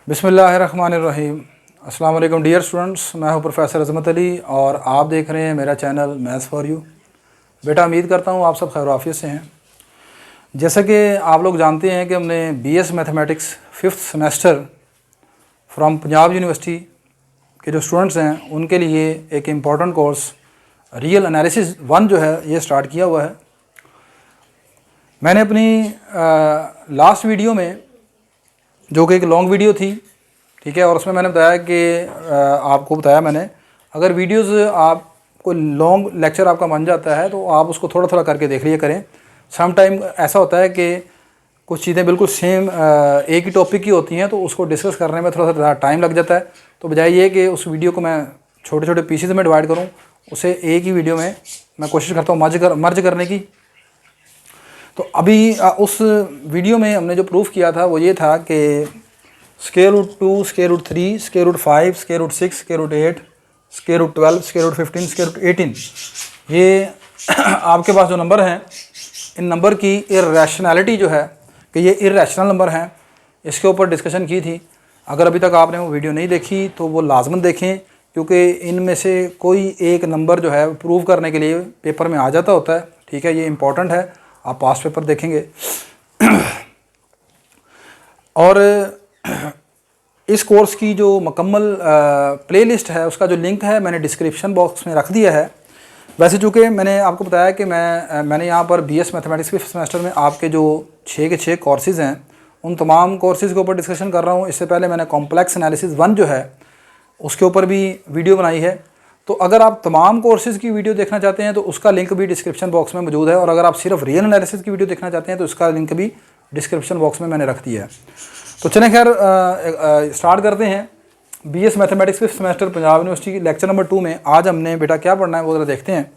बिस्मिल्लाहिर्रहमानिर्रहीम। अस्सलाम वालेकुम डियर स्टूडेंट्स, मैं हूं प्रोफेसर अज़मत अली और आप देख रहे हैं मेरा चैनल मैथ्स फॉर यू। बेटा उम्मीद करता हूं आप सब खैर आफियत से हैं। जैसा कि आप लोग जानते हैं कि हमने BS mathematics 5th semester from Punjab university के जो स्टूडेंट्स हैं उनके लिए एक इम्पॉर्टेंट कोर्स रियल एनालिसिस 1 जो है ये स्टार्ट किया हुआ है। मैंने अपनी लास्ट वीडियो में जो कि एक लॉन्ग वीडियो थी, ठीक है, और उसमें मैंने बताया कि आपको बताया मैंने अगर वीडियोस आपको लॉन्ग लेक्चर आपका बन जाता है तो आप उसको थोड़ा थोड़ा करके देख लिया करें। सम टाइम ऐसा होता है कि कुछ चीज़ें बिल्कुल सेम एक ही टॉपिक की होती हैं तो उसको डिस्कस करने में थोड़ा सा टाइम लग जाता है। तो बजाय ये कि उस वीडियो को मैं छोटे छोटे पीसेज में डिवाइड करूँ, उसे एक ही वीडियो में मैं कोशिश करता हूँ मर्ज करने की। तो अभी उस वीडियो में हमने जो प्रूफ किया था वो ये था कि square root 2, square root 3, square root 5, square root 6, square root 8, square root 12, square root 15, square root 18, ये आपके पास जो नंबर हैं, इन नंबर की इर्रेशनैलिटी जो है कि ये इर्रेशनल नंबर हैं, इसके ऊपर डिस्कशन की थी। अगर अभी तक आपने वो वीडियो नहीं देखी तो वो लाजमन देखें, क्योंकि इनमें से कोई एक नंबर जो है प्रूव करने के लिए पेपर में आ जाता होता है। ठीक है, ये इंपॉर्टेंट है, आप पास्ट पेपर देखेंगे। और इस कोर्स की जो मुकम्मल प्लेलिस्ट है उसका जो लिंक है मैंने डिस्क्रिप्शन बॉक्स में रख दिया है। वैसे चूँकि मैंने आपको बताया कि मैंने यहाँ पर बीएस मैथमेटिक्स 5th सेमेस्टर में आपके जो 6 के 6 कोर्सेज़ हैं उन तमाम कोर्सेज़ के ऊपर डिस्कशन कर रहा हूँ। इससे पहले मैंने कॉम्प्लेक्स एनालिसिस 1 जो है उसके ऊपर भी वीडियो बनाई है। तो अगर आप तमाम कोर्सेज़ की वीडियो देखना चाहते हैं तो उसका लिंक भी डिस्क्रिप्शन बॉक्स में मौजूद है, और अगर आप सिर्फ रियल एनालिसिस की वीडियो देखना चाहते हैं तो उसका लिंक भी डिस्क्रिप्शन बॉक्स में मैंने रख दिया है। तो चलें खैर स्टार्ट करते हैं। BS mathematics 5th semester Punjab university lecture number 2 में आज हमने बेटा क्या पढ़ना है वो ज़रा देखते हैं।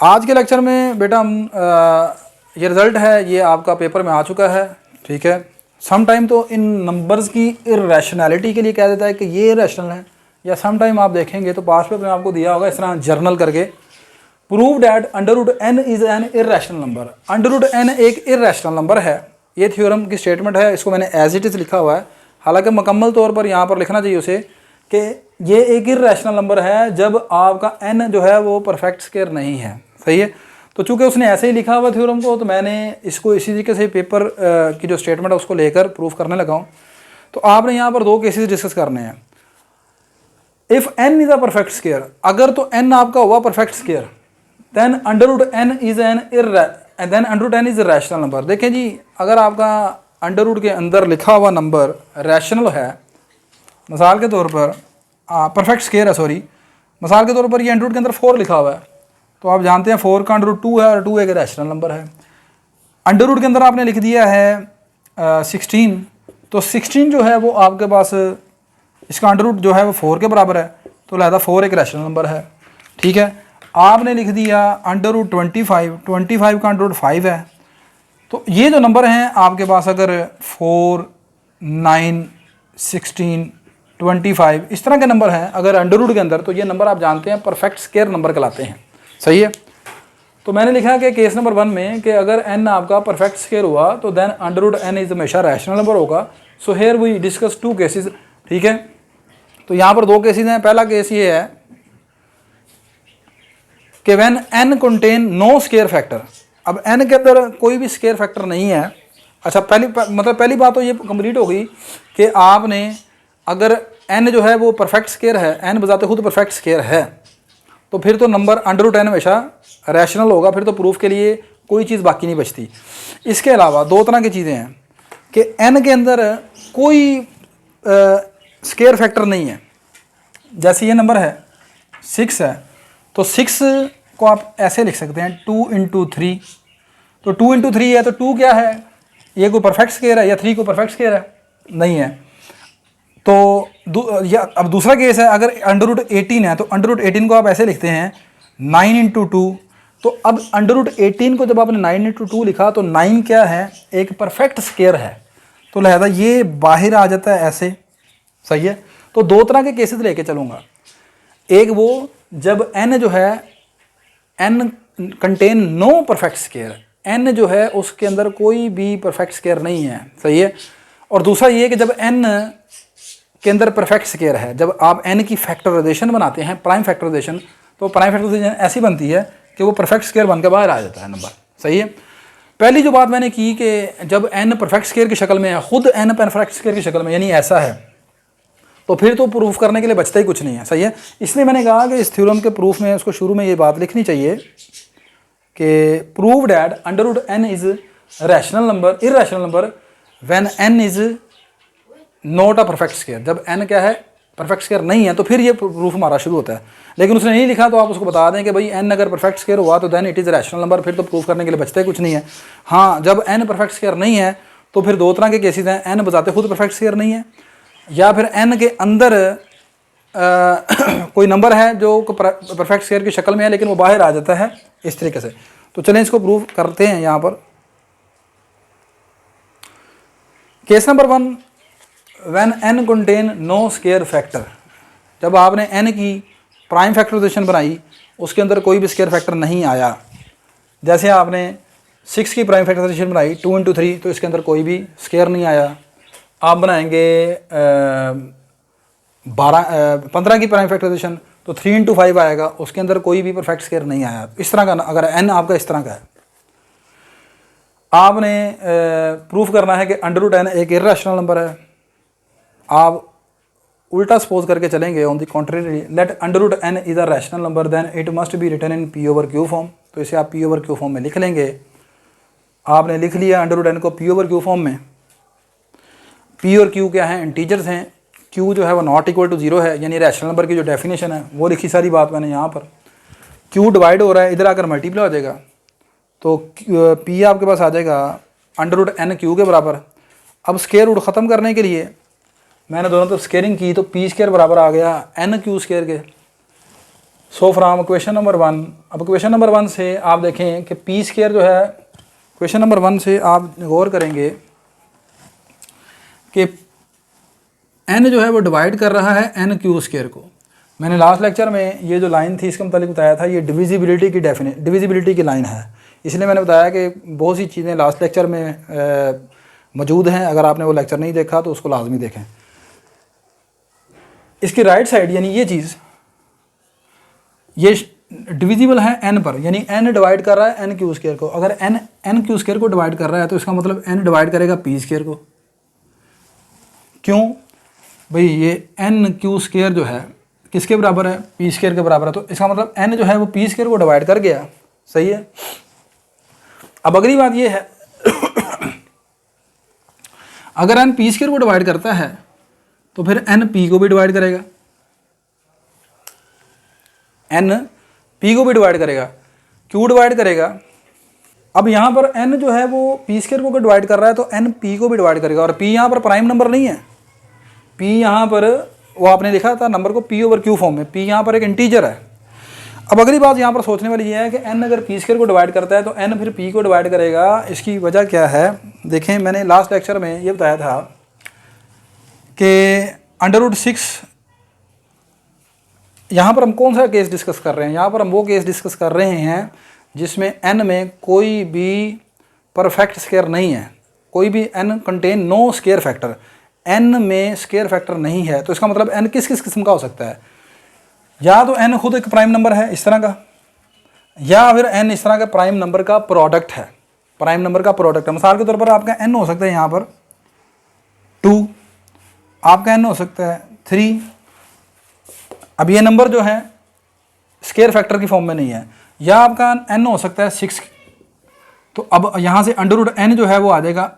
आज के लेक्चर में बेटा हम ये रिज़ल्ट है ये आपका पेपर में आ चुका है। ठीक है, सम टाइम तो इन नंबर्स की इर्रेशनैलिटी के लिए कह देता है कि ये इर्रेशनल है, या सम टाइम आप देखेंगे तो पास पेपर में आपको दिया होगा इस तरह जर्नल करके, prove that under root n is an irrational number. Under root n एक इर्रेशनल नंबर है, ये थ्योरम की स्टेटमेंट है। इसको मैंने एज इट इज़ लिखा हुआ है, हालांकि मुकम्मल तौर पर यहाँ पर लिखना चाहिए उसे कि ये एक इर्रेशनल नंबर है जब आपका एन जो है वो परफेक्ट स्क्वायर नहीं है। सही है, तो चूँकि उसने ऐसे ही लिखा हुआ थ्योरम को तो मैंने इसको इसी तरीके से पेपर की जो स्टेटमेंट है उसको लेकर प्रूफ करने लगा हूँ। तो आपने यहाँ पर 2 केसेस डिस्कस करने हैं। If n is a perfect square, अगर तो n आपका हुआ perfect square, then under root n is rational number. देखें जी, अगर आपका अंडर रूट के अंदर लिखा हुआ नंबर रैशनल है, मिसाल के तौर पर परफेक्ट स्क्वायर है, सॉरी, मिसाल के तौर पर ये अंडर रूट के अंदर 4 लिखा हुआ है, तो आप जानते हैं 4 का अंडर रूट 2 है और 2 एक रैशनल नंबर है। अंडर रूट के अंदर आपने लिख दिया है 16, तो 16 जो है वो आपके पास इसका अंडर रूट जो है वो 4 के बराबर है, तो लिहाजा 4 एक रैशनल नंबर है। ठीक है, आपने लिख दिया अंडर रूट 25 का अंडर रूट 5 है, तो ये जो नंबर हैं आपके पास अगर 4, 9, 16, 25 इस तरह के नंबर हैं अगर अंडर रूट के अंदर, तो ये नंबर आप जानते हैं परफेक्ट स्क्वायर नंबर कहलाते हैं। सही है, तो मैंने लिखा कि केस नंबर 1 में कि अगर n आपका परफेक्ट स्क्वायर हुआ तो then under root n is हमेशा रैशनल नंबर होगा। So here we discuss 2 cases. ठीक है, तो यहाँ पर 2 केसेस हैं। पहला केस ये है कि when n contain no square factor. अब n के अंदर कोई भी स्क्वायर फैक्टर नहीं है। अच्छा, पहली बात तो ये कंप्लीट हो गई कि आपने अगर n जो है वो परफेक्ट स्क्वायर है, n बजाते खुद परफेक्ट स्क्वायर है, तो फिर तो नंबर अंडर रूट n हमेशा रैशनल होगा, फिर तो प्रूफ के लिए कोई चीज़ बाकी नहीं बचती। इसके अलावा 2 तरह की चीज़ें हैं कि n के अंदर कोई स्क्वायर फैक्टर नहीं है। जैसे ये नंबर है 6 है, तो 6 को आप ऐसे लिख सकते हैं 2 × 3, तो 2 × 3 है तो 2 क्या है, ये कोई परफेक्ट स्क्वायर है, या 3 को परफेक्ट स्क्वायर है, नहीं है। तो अब दूसरा केस है, अगर अंडर रूट 18 है तो अंडर रूट 18 को आप ऐसे लिखते हैं 9 × 2, तो अब अंडर रूट 18 को जब आपने 9 × 2 लिखा तो 9 क्या है, एक परफेक्ट स्क्वायर है, तो लिहाजा ये बाहर आ जाता है ऐसे। सही है, तो 2 तरह के केसेस लेके चलूँगा। एक वो जब n जो है n contain no perfect square, n जो है उसके अंदर कोई भी परफेक्ट स्क्वायर नहीं है। सही है, और दूसरा ये कि जब n के अंदर परफेक्ट स्केयर है। जब आप n की फैक्टराइजेशन बनाते हैं, प्राइम फैक्टराइजेशन, तो प्राइम फैक्टराइजेशन ऐसी बनती है कि वो परफेक्ट स्केयर बन के बाहर आ जाता है नंबर। सही है। पहली जो बात मैंने की कि जब n परफेक्ट स्केयर की शक्ल में है, खुद n परफेक्ट स्केयर की शक्ल में, यानी ऐसा है, तो फिर तो प्रूफ करने के लिए बचता ही कुछ नहीं है। सही है। इसलिए मैंने कहा कि इस थ्योरम के प्रूफ में उसको शुरू में ये बात लिखनी चाहिए कि prove that under root n is rational number, irrational number when n is not a perfect square. जब n क्या है, परफेक्ट स्केयर नहीं है, तो फिर ये प्रूफ हमारा शुरू होता है। लेकिन उसने नहीं लिखा, तो आप उसको बता दें कि भाई n अगर परफेक्ट स्केयर हुआ तो then it is rational number, फिर तो प्रूफ करने के लिए बचता ही कुछ नहीं है। हाँ, जब n परफेक्ट स्केयर नहीं है तो फिर दो तरह के केसेस हैं, n बजाते खुद परफेक्ट स्केयर नहीं है, या फिर n के अंदर कोई नंबर है जो परफेक्ट स्केयर की शक्ल में है लेकिन वो बाहर आ जाता है, इस तरीके से। तो चलें इसको प्रूव करते हैं। यहाँ पर case number 1, when n contain no square factor. जब आपने n की प्राइम फैक्टराइजेशन बनाई, उसके अंदर कोई भी स्केयर फैक्टर नहीं आया। जैसे आपने 6 की प्राइम फैक्टराइजेशन बनाई 2 × 3, तो इसके अंदर कोई भी स्केयर नहीं आया। आप बनाएंगे 15 की प्राइम फैक्टराइजेशन, तो 3 × 5 आएगा, उसके अंदर कोई भी परफेक्ट स्केयर नहीं आया। इस तरह का, अगर n आपका इस तरह का है, आपने प्रूफ करना है कि अंडर रूट n एक इरैशनल नंबर है। आप उल्टा सपोज करके चलेंगे, on the contrary, let under root n is a rational number then it must be written in p/q form. तो इसे आप p/q फॉर्म में लिख लेंगे। आपने लिख लिया अंडर रूट n को p/q फॉर्म में। p और q क्या है, इंटीजर्स हैं। q जो है वो नॉट इक्वल टू 0 है, यानी रैशनल नंबर की जो डेफिनेशन है वो लिखी सारी बात मैंने यहाँ पर। q डिवाइड हो रहा है, इधर आकर मल्टीप्लाई हो जाएगा, तो p आपके पास आ जाएगा अंडर रूट n q के बराबर। अब स्केयर रूट ख़त्म करने के लिए मैंने दोनों तरफ स्केयरिंग की, तो p स्केयर बराबर आ गया n q स्केयर के। सो फ्राम क्वेश्चन नंबर 1, अब क्वेश्चन नंबर 1 से आप देखें कि p स्केयर जो है, क्वेश्चन नंबर 1 से आप गौर करेंगे कि n जो है वो डिवाइड कर रहा है n q स्केयर को। मैंने लास्ट लेक्चर में ये जो लाइन थी इसके मुतालिक बताया था, ये डिविजिबिलिटी की लाइन है। इसलिए मैंने बताया कि बहुत सी चीज़ें लास्ट लेक्चर में मौजूद हैं। अगर आपने वो लेक्चर नहीं देखा तो उसको लाजमी देखें। इसकी राइट साइड, यानी ये चीज़, ये डिविजिबल है n पर, यानी n डिवाइड कर रहा है n q स्केयर को। अगर n q स्केयर को डिवाइड कर रहा है तो इसका मतलब n डिवाइड करेगा p स्केयर को। क्यों भाई, ये n q स्केयर जो है किसके बराबर है, p स्केयर के बराबर है, तो इसका मतलब n जो है वो p स्केयर को डिवाइड कर गया। सही है। अब अगली बात ये है अगर n p स्केयर को डिवाइड करता है तो फिर n p को भी डिवाइड करेगा, n p को भी डिवाइड करेगा, q डिवाइड करेगा। अब यहाँ पर n जो है वो p स्केयर को डिवाइड कर रहा है तो n p को भी डिवाइड करेगा, और p यहाँ पर प्राइम नंबर नहीं है। p यहाँ पर वो आपने लिखा था नंबर को p/q फॉर्म में, p यहाँ पर एक इंटीजर है। अब अगली बात यहाँ पर सोचने वाली ये है कि n अगर p स्केयर को डिवाइड करता है तो n फिर p को डिवाइड करेगा। इसकी वजह क्या है, देखें, मैंने लास्ट लेक्चर में ये बताया था कि अंडर रूट 6, यहाँ पर हम कौन सा केस डिस्कस कर रहे हैं, यहाँ पर हम वो केस डिस्कस कर रहे हैं जिसमें n में कोई भी परफेक्ट स्केयर नहीं है, कोई भी n contain no square factor, n में स्केयर फैक्टर नहीं है। तो इसका मतलब n किस किस किस्म का हो सकता है, या तो n खुद एक प्राइम नंबर है इस तरह का, या फिर n इस तरह का प्राइम नंबर का प्रोडक्ट है, प्राइम नंबर का प्रोडक्ट है। मिसाल के तौर पर आपका n हो सकता है यहाँ पर 2, आपका n हो सकता है 3। अब ये नंबर जो है स्केयर फैक्टर की फॉर्म में नहीं है, या आपका n हो सकता है 6। तो अब यहाँ से अंडर रूट n जो है वो आ जाएगा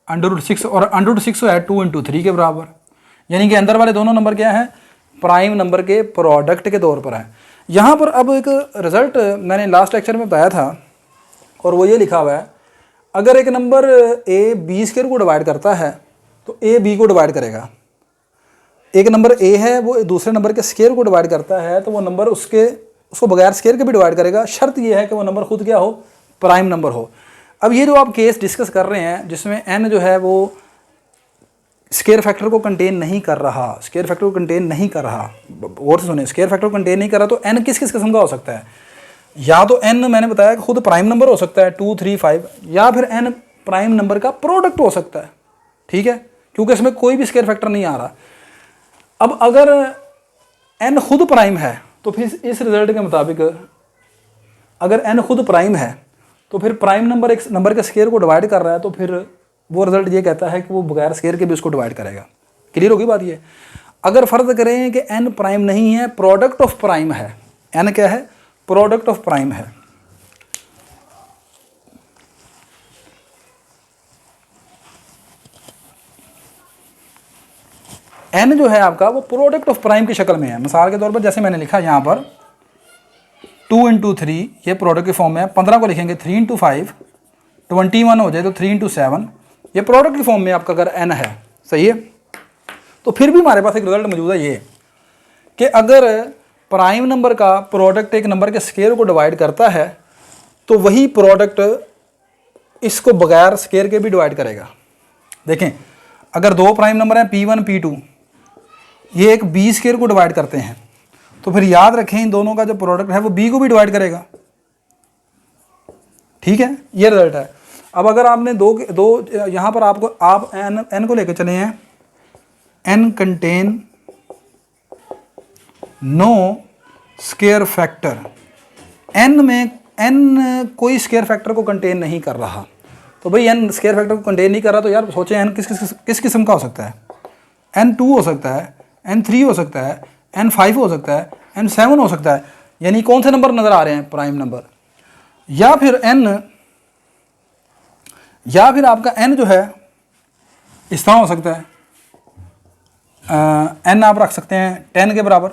अंडर रूट 6, और अंडर रूट 6 है 2 × 3 के बराबर, यानी कि अंदर वाले दोनों नंबर क्या है, प्राइम नंबर के प्रोडक्ट के तौर पर है। यहाँ पर अब एक रिज़ल्ट मैंने लास्ट लेक्चर में बताया था, और वो ये लिखा हुआ है, अगर एक नंबर a b स्केयर को डिवाइड करता है तो a b को डिवाइड करेगा। एक नंबर a है वो दूसरे नंबर के स्केयर को डिवाइड करता है तो वो नंबर उसको बगैर स्केयर के भी डिवाइड करेगा। शर्त ये है कि वो नंबर खुद क्या हो, प्राइम नंबर हो। अब ये जो आप केस डिस्कस कर रहे हैं जिसमें n जो है वो स्केयर फैक्टर को कंटेन नहीं कर रहा, स्केयर फैक्टर को कंटेन नहीं कर रहा, और से सुने, स्केयर फैक्टर को कंटेन नहीं कर रहा, तो n किस किस किस्म का हो सकता है। या तो n मैंने बताया कि खुद प्राइम नंबर हो सकता है 2, 3, 5, या फिर n प्राइम नंबर का प्रोडक्ट हो सकता है। ठीक है, क्योंकि इसमें कोई भी स्केयर फैक्टर नहीं आ रहा। अब अगर n खुद प्राइम है तो फिर इस रिजल्ट के मुताबिक अगर n खुद प्राइम है तो फिर प्राइम नंबर एक नंबर के स्केयर को डिवाइड कर रहा है, तो फिर वो रिजल्ट ये कहता है कि वो बगैर स्केयर के भी उसको डिवाइड करेगा। क्लियर होगी बात ये। अगर फर्ज करें कि n प्राइम नहीं है, प्रोडक्ट ऑफ प्राइम है, n क्या है, प्रोडक्ट ऑफ प्राइम है, n जो है आपका वो प्रोडक्ट ऑफ प्राइम की शक्ल में है। मिसाल के तौर पर जैसे मैंने लिखा यहाँ पर 2 × 3, ये प्रोडक्ट के फॉर्म में है। 15 को लिखेंगे 3 × 5, 21 हो जाए तो 3 × 7, ये प्रोडक्ट के फॉर्म में आपका अगर n है, सही है। तो फिर भी हमारे पास एक रिजल्ट मौजूद है ये कि अगर प्राइम नंबर का प्रोडक्ट एक नंबर के स्केयर को डिवाइड करता है तो वही प्रोडक्ट इसको बगैर स्केयर के भी डिवाइड करेगा। देखें, अगर दो प्राइम नंबर हैं P1 P2, ये एक B स्केयर को डिवाइड करते हैं, तो फिर याद रखें इन दोनों का जो प्रोडक्ट है वो B को भी डिवाइड करेगा। ठीक है, ये रिजल्ट है। अब अगर आपने दो यहाँ पर आप n को लेकर चले हैं, n contain no square factor, n में n कोई स्केयर फैक्टर को कंटेन नहीं कर रहा, तो भाई n स्केयर फैक्टर को कंटेन नहीं कर रहा तो यार सोचें n किस किस्म का हो सकता है। n2 हो सकता है, n3 हो सकता है, n5 हो सकता है, n7 हो सकता है। यानी कौन से नंबर नज़र आ रहे हैं, प्राइम नंबर। या फिर आपका n जो है इस तरह हो सकता है, n आप रख सकते हैं 10 के बराबर।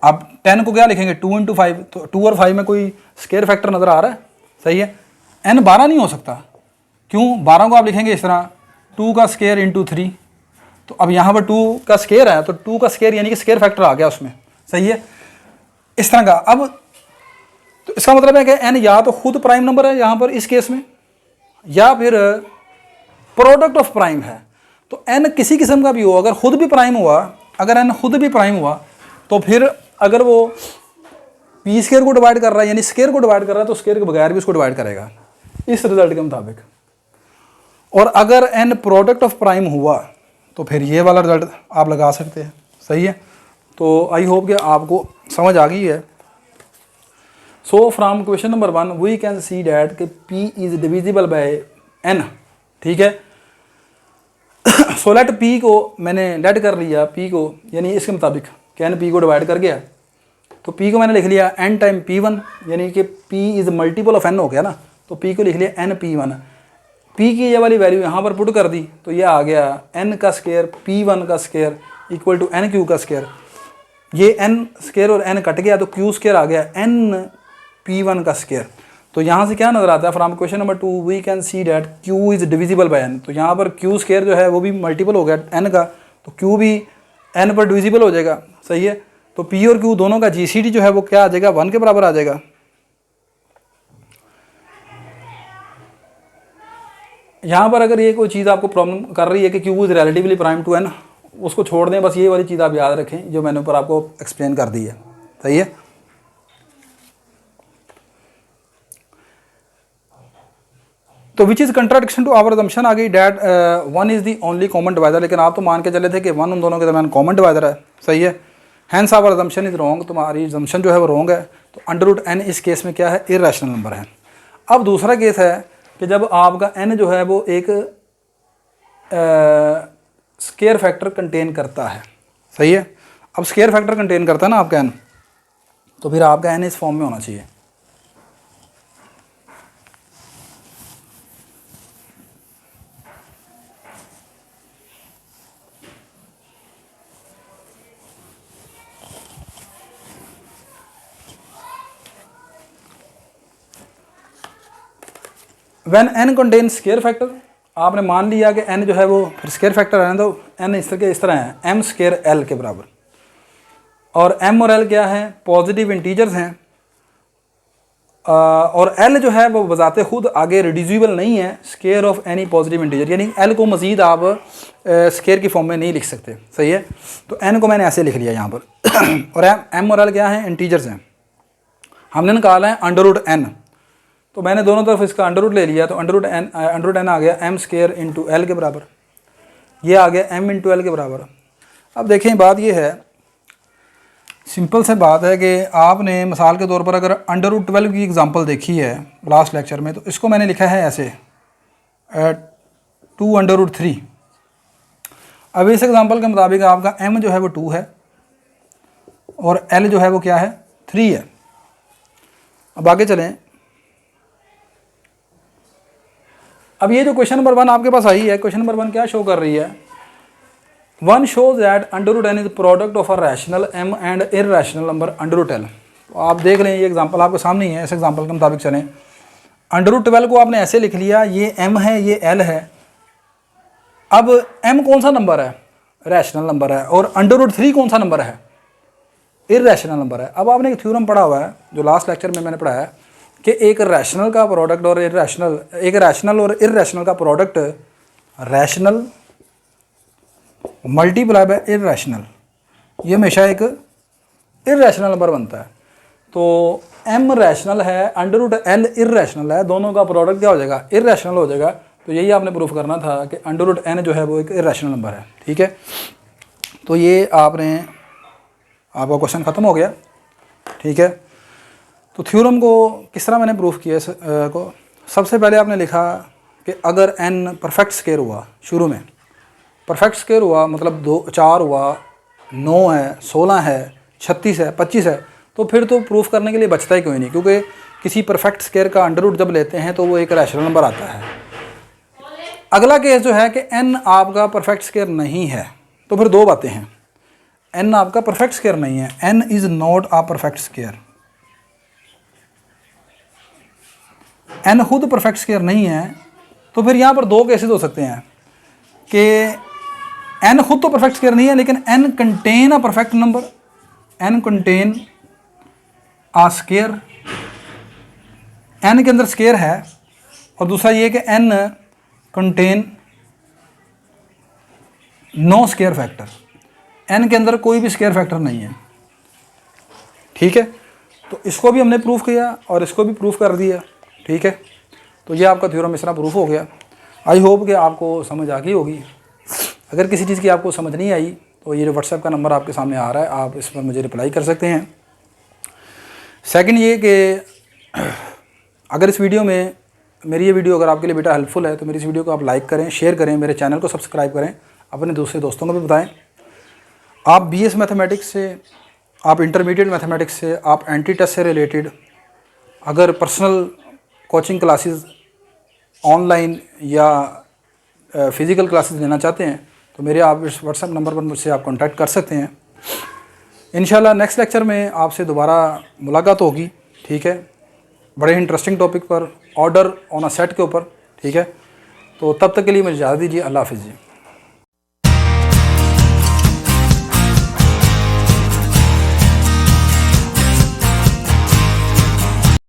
आप 10 को क्या लिखेंगे, 2 × 5, तो 2 और 5 में कोई स्केयर फैक्टर नज़र आ रहा है, सही है। n 12 नहीं हो सकता, क्यों, 12 को आप लिखेंगे इस तरह 2 का स्केयर × 3, तो अब यहाँ पर 2 का स्केयर है तो 2 का स्केयर यानी कि स्केयर फैक्टर आ गया उसमें, सही है, इस तरह का। अब तो इसका मतलब है कि n या तो खुद प्राइम नंबर है यहाँ पर इस केस में, या फिर प्रोडक्ट ऑफ प्राइम है। तो n किसी किस्म का भी हो, अगर खुद भी प्राइम हुआ, अगर n खुद भी प्राइम हुआ तो फिर अगर वो p स्केयर को डिवाइड कर रहा है यानी स्केयर को डिवाइड कर रहा है तो स्केयर के बगैर भी उसको डिवाइड करेगा इस रिजल्ट के मुताबिक। और अगर n प्रोडक्ट ऑफ प्राइम हुआ तो फिर ये वाला रिजल्ट आप लगा सकते हैं, सही है। तो आई होप कि आपको समझ आ गई है। So from question number 1 we can see that कि p is divisible by n, ठीक है। सो लेट p को मैंने लेट कर लिया, p को यानी इसके मुताबिक कि n p को डिवाइड कर गया, तो p को मैंने लिख लिया n टाइम p1, यानी कि p is multiple of n हो गया ना, तो p को लिख लिया n p1। p की ये वाली वैल्यू यहाँ पर पुट कर दी तो ये आ गया n का स्केयर p1 का square equal to n q का स्केयर। ये n स्केयर और n कट गया तो q स्केयर आ गया n p1 का स्केयर। तो यहाँ से क्या नज़र आता है, from question number 2 we can see that q is divisible by n। तो यहाँ पर q स्केयर जो है वो भी मल्टीपल हो गया n का, तो q भी n पर डिविजिबल हो जाएगा, सही है। तो p और q दोनों का GCD जो है वो क्या आ जाएगा, 1 के बराबर आ जाएगा। यहाँ पर अगर ये कोई चीज़ आपको प्रॉब्लम कर रही है कि q is relatively prime to n, उसको छोड़ दें, बस ये वाली चीज़ आप याद रखें जो मैंने ऊपर आपको एक्सप्लेन कर दी है, सही है। तो which is contradiction to our assumption आ गई that 1 is the only common divider, लेकिन आप तो मान के चले थे कि 1 उन दोनों के दरमियान कॉमन डिवाइडर है, सही है। Hence our assumption is wrong, तुम्हारी अजम्पशन जो है वो रॉन्ग है। तो √n इस केस में क्या है, इर्रेशनल नंबर है। अब दूसरा केस है कि जब आपका n जो है वो एक स्केयर फैक्टर कंटेन करता है, सही है। अब स्केयर फैक्टर कंटेन करता है ना आपका n, तो फिर आपका n इस फॉर्म में होना चाहिए। When n contain square factor, आपने मान लिया कि n जो है वो फिर स्केयर फैक्टर है, तो n इस तरह है m स्केयर l के बराबर। और m और l क्या है, पॉजिटिव इंटीजर्स हैं, और l जो है वो बजाते खुद आगे रिड्यूसिबल नहीं है square of any positive integer, यानी l को मज़ीद आप स्केयर की फॉर्म में नहीं लिख सकते, सही है। तो n को मैंने ऐसे लिख लिया यहाँ पर और m और l क्या हैं, इंटीजर्स हैं। हमने निकाला है √n, तो मैंने दोनों तरफ इसका अंडर ले लिया, तो अंडर रूट n आ गया m स्केयर इंटू l के बराबर, ये आ गया m इंटू l के बराबर। अब देखें, बात ये है, सिंपल से बात है कि आपने मिसाल के तौर पर अगर √12 की एग्ज़ाम्पल देखी है लास्ट लेक्चर में, तो इसको मैंने लिखा है ऐसे 2√3। अब इस एग्ज़ाम्पल के मुताबिक आपका m जो है वो 2 है और l जो है वो क्या है, 3 है। अब आगे चलें। अब ये जो क्वेश्चन नंबर 1 आपके पास आई है, क्वेश्चन नंबर 1 क्या शो कर रही है, 1 shows that √n is product of a rational m and irrational number √l। तो आप देख लें, ये एग्जांपल आपके सामने ही है, इस एग्जांपल के मुताबिक चलें। √12 को आपने ऐसे लिख लिया, ये m है, ये l है। अब m कौन सा नंबर है, रैशनल नंबर है, और √3 कौन सा नंबर है, इररेशनल नंबर है। अब आपने एक थ्योरम पढ़ा हुआ है जो लास्ट लेक्चर में मैंने पढ़ाया कि एक रैशनल का प्रोडक्ट और इररेशनल, एक रैशनल और इररेशनल का product rational multiply by irrational, ये हमेशा एक इररेशनल नंबर बनता है। तो m रैशनल है, √l इररेशनल है, दोनों का प्रोडक्ट क्या हो जाएगा, इररेशनल हो जाएगा। तो यही आपने प्रूफ करना था कि √n जो है वो एक इररेशनल नंबर है। ठीक है, तो ये आपका क्वेश्चन ख़त्म हो गया। ठीक है, तो थ्योरम को किस तरह मैंने प्रूफ किया को, सबसे पहले आपने लिखा कि अगर n परफेक्ट स्क्वायर हुआ, शुरू में परफेक्ट स्क्वायर हुआ मतलब 2, 4 हुआ, 9 है, 16 है, 36 है, 25 है, तो फिर तो प्रूफ करने के लिए बचता ही कोई नहीं, क्योंकि किसी परफेक्ट स्क्वायर का अंडर जब लेते हैं तो वो एक रैशनल नंबर आता है। अगला केस जो है कि n आपका परफेक्ट स्क्वायर नहीं है, तो फिर दो बातें हैं, n आपका परफेक्ट स्क्वायर नहीं है, n is not a perfect square, n खुद परफेक्ट स्क्वायर नहीं है। तो फिर यहाँ पर दो केसेस हो सकते हैं कि n खुद तो परफेक्ट स्क्वायर नहीं है, लेकिन n contain a perfect number, n contain a square, n के अंदर स्क्वायर है, और दूसरा ये कि n contain no square factor, n के अंदर कोई भी स्क्वायर फैक्टर नहीं है। ठीक है, तो इसको भी हमने प्रूफ किया और इसको भी प्रूफ कर दिया। ठीक है, तो ये आपका थ्योरम इस तरह प्रूफ हो गया। आई होप कि आपको समझ आ गई होगी। अगर किसी चीज़ की आपको समझ नहीं आई तो ये जो व्हाट्सएप का नंबर आपके सामने आ रहा है, आप इस पर मुझे रिप्लाई कर सकते हैं। सेकंड ये कि अगर इस वीडियो में, मेरी ये वीडियो अगर आपके लिए बेटा हेल्पफुल है तो मेरी इस वीडियो को आप लाइक करें, शेयर करें, मेरे चैनल को सब्सक्राइब करें, अपने दूसरे दोस्तों को भी बताएं। आप BS मैथमेटिक्स से, आप इंटरमीडिएट मैथमेटिक्स से, आप एंटी टेस्ट से रिलेटेड अगर पर्सनल कोचिंग क्लासेस ऑनलाइन या फिज़िकल क्लासेस लेना चाहते हैं तो मेरे आप इस व्हाट्सएप नंबर पर मुझसे आप कांटेक्ट कर सकते हैं। इंशाल्लाह नेक्स्ट लेक्चर में आपसे दोबारा मुलाकात होगी। ठीक है, बड़े इंटरेस्टिंग टॉपिक पर, ऑर्डर ऑन अ सेट के ऊपर। ठीक है, तो तब तक के लिए मुझे इजाज़त दीजिए। अल्लाह हाफ़िज़ जी।